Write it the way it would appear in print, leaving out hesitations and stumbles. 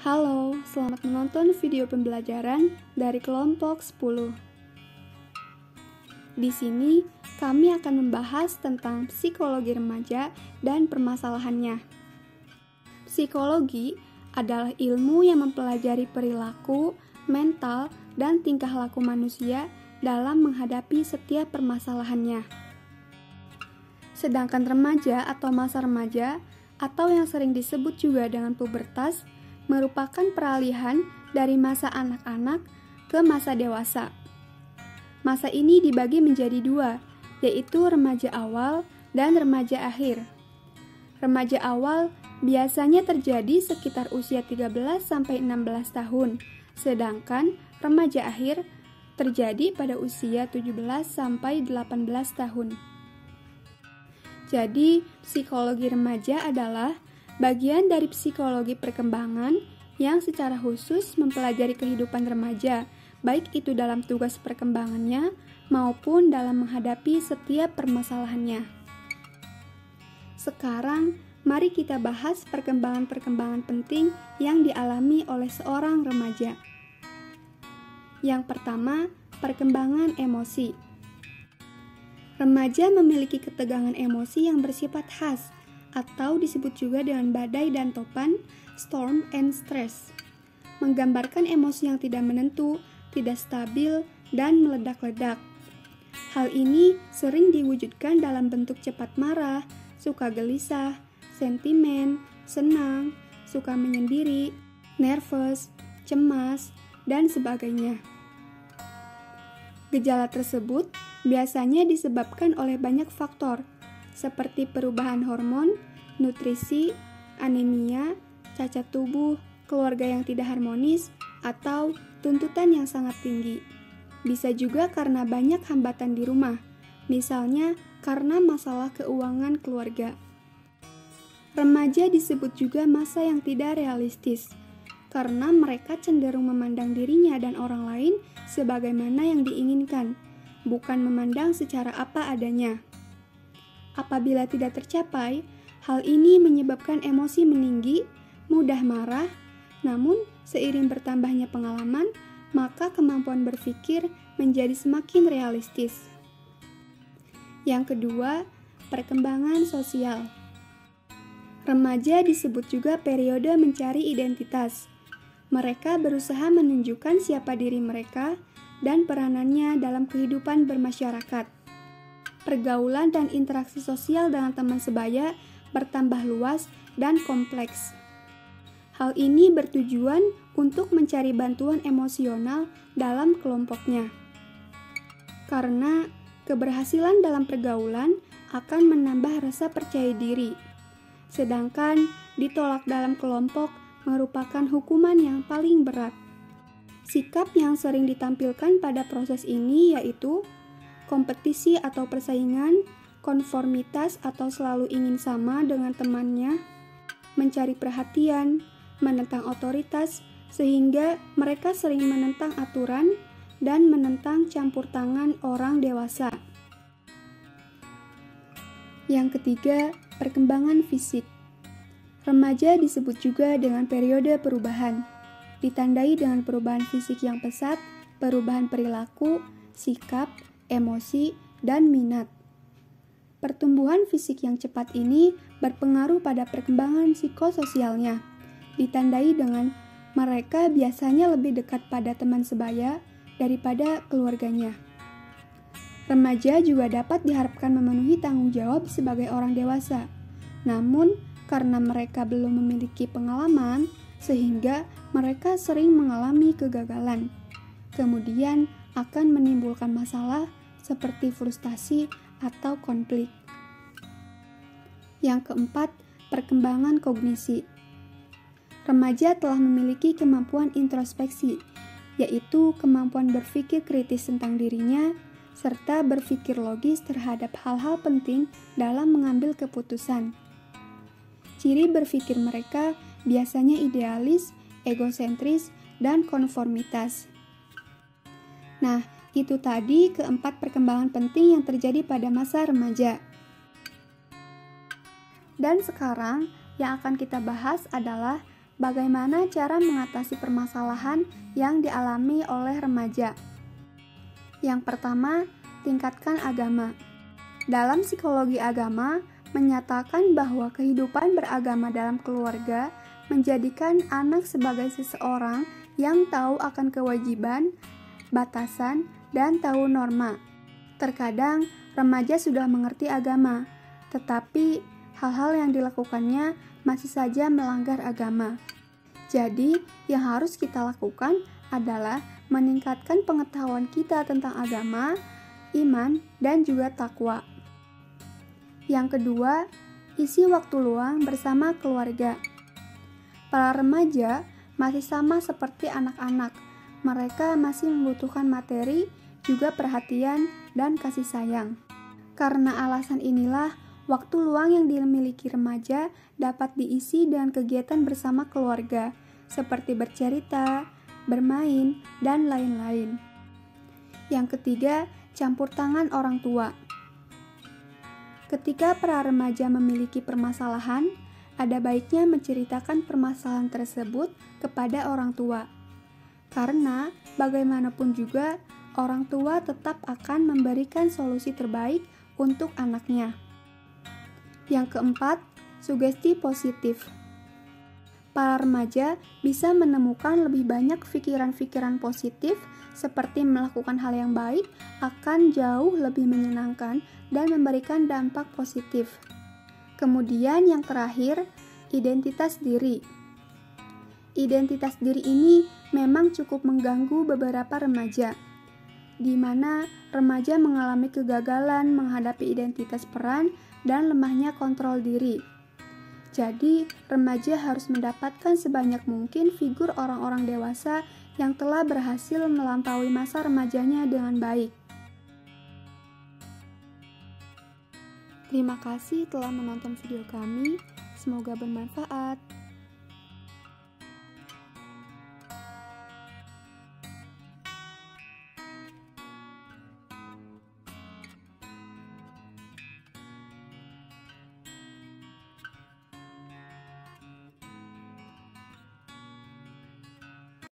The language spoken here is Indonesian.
Halo, selamat menonton video pembelajaran dari kelompok 10. Di sini, kami akan membahas tentang psikologi remaja dan permasalahannya. Psikologi adalah ilmu yang mempelajari perilaku, mental, dan tingkah laku manusia dalam menghadapi setiap permasalahannya. Sedangkan remaja atau masa remaja, atau yang sering disebut juga dengan pubertas, merupakan peralihan dari masa anak-anak ke masa dewasa. Masa ini dibagi menjadi dua, yaitu remaja awal dan remaja akhir. Remaja awal biasanya terjadi sekitar usia 13-16 tahun, sedangkan remaja akhir terjadi pada usia 17-18 tahun. Jadi, psikologi remaja adalah bagian dari psikologi perkembangan yang secara khusus mempelajari kehidupan remaja, baik itu dalam tugas perkembangannya maupun dalam menghadapi setiap permasalahannya. Sekarang, mari kita bahas perkembangan-perkembangan penting yang dialami oleh seorang remaja. Yang pertama, perkembangan emosi. Remaja memiliki ketegangan emosi yang bersifat khas, atau disebut juga dengan badai dan topan, storm and stress, menggambarkan emosi yang tidak menentu, tidak stabil, dan meledak-ledak. Hal ini sering diwujudkan dalam bentuk cepat marah, suka gelisah, sentimen, senang, suka menyendiri, nervous, cemas, dan sebagainya. Gejala tersebut biasanya disebabkan oleh banyak faktor, seperti perubahan hormon, nutrisi, anemia, cacat tubuh, keluarga yang tidak harmonis, atau tuntutan yang sangat tinggi. Bisa juga karena banyak hambatan di rumah, misalnya karena masalah keuangan keluarga. Remaja disebut juga masa yang tidak realistis, karena mereka cenderung memandang dirinya dan orang lain sebagaimana yang diinginkan, bukan memandang secara apa adanya. Apabila tidak tercapai, hal ini menyebabkan emosi meninggi, mudah marah, namun seiring bertambahnya pengalaman, maka kemampuan berpikir menjadi semakin realistis. Yang kedua, perkembangan sosial. Remaja disebut juga periode mencari identitas. Mereka berusaha menunjukkan siapa diri mereka dan peranannya dalam kehidupan bermasyarakat. Pergaulan dan interaksi sosial dengan teman sebaya bertambah luas dan kompleks. Hal ini bertujuan untuk mencari bantuan emosional dalam kelompoknya. Karena keberhasilan dalam pergaulan akan menambah rasa percaya diri. Sedangkan ditolak dalam kelompok merupakan hukuman yang paling berat. Sikap yang sering ditampilkan pada proses ini yaitu kompetisi atau persaingan, konformitas atau selalu ingin sama dengan temannya, mencari perhatian, menentang otoritas, sehingga mereka sering menentang aturan dan menentang campur tangan orang dewasa. Yang ketiga, perkembangan fisik. Remaja disebut juga dengan periode perubahan, ditandai dengan perubahan fisik yang pesat, perubahan perilaku, sikap, emosi, dan minat. Pertumbuhan fisik yang cepat ini berpengaruh pada perkembangan psikososialnya, ditandai dengan mereka biasanya lebih dekat pada teman sebaya daripada keluarganya. Remaja juga dapat diharapkan memenuhi tanggung jawab sebagai orang dewasa, namun karena mereka belum memiliki pengalaman, sehingga mereka sering mengalami kegagalan. Kemudian akan menimbulkan masalah seperti frustasi atau konflik. Yang keempat, perkembangan kognisi. Remaja telah memiliki kemampuan introspeksi, yaitu kemampuan berpikir kritis tentang dirinya, serta berpikir logis terhadap hal-hal penting dalam mengambil keputusan. Ciri berpikir mereka biasanya idealis, egosentris, dan konformitas. Nah, itu tadi keempat perkembangan penting yang terjadi pada masa remaja. Dan sekarang yang akan kita bahas adalah bagaimana cara mengatasi permasalahan yang dialami oleh remaja? Yang pertama, tingkatkan agama. Dalam psikologi agama, menyatakan bahwa kehidupan beragama dalam keluarga menjadikan anak sebagai seseorang yang tahu akan kewajiban, batasan, dan tahu norma. Terkadang, remaja sudah mengerti agama, tetapi hal-hal yang dilakukannya masih saja melanggar agama. Jadi, yang harus kita lakukan adalah meningkatkan pengetahuan kita tentang agama, iman, dan juga takwa. Yang kedua, isi waktu luang bersama keluarga. Para remaja masih sama seperti anak-anak. Mereka masih membutuhkan materi, juga perhatian, dan kasih sayang. Karena alasan inilah, waktu luang yang dimiliki remaja dapat diisi dengan kegiatan bersama keluarga, seperti bercerita, bermain, dan lain-lain. Yang ketiga, campur tangan orang tua. Ketika para remaja memiliki permasalahan, ada baiknya menceritakan permasalahan tersebut kepada orang tua. Karena bagaimanapun juga, orang tua tetap akan memberikan solusi terbaik untuk anaknya. Yang keempat, sugesti positif. Para remaja bisa menemukan lebih banyak pikiran-pikiran positif seperti melakukan hal yang baik akan jauh lebih menyenangkan dan memberikan dampak positif. Kemudian yang terakhir, identitas diri. Identitas diri ini memang cukup mengganggu beberapa remaja, di mana remaja mengalami kegagalan menghadapi identitas peran dan lemahnya kontrol diri. Jadi, remaja harus mendapatkan sebanyak mungkin figur orang-orang dewasa yang telah berhasil melampaui masa remajanya dengan baik. Terima kasih telah menonton video kami. Semoga bermanfaat.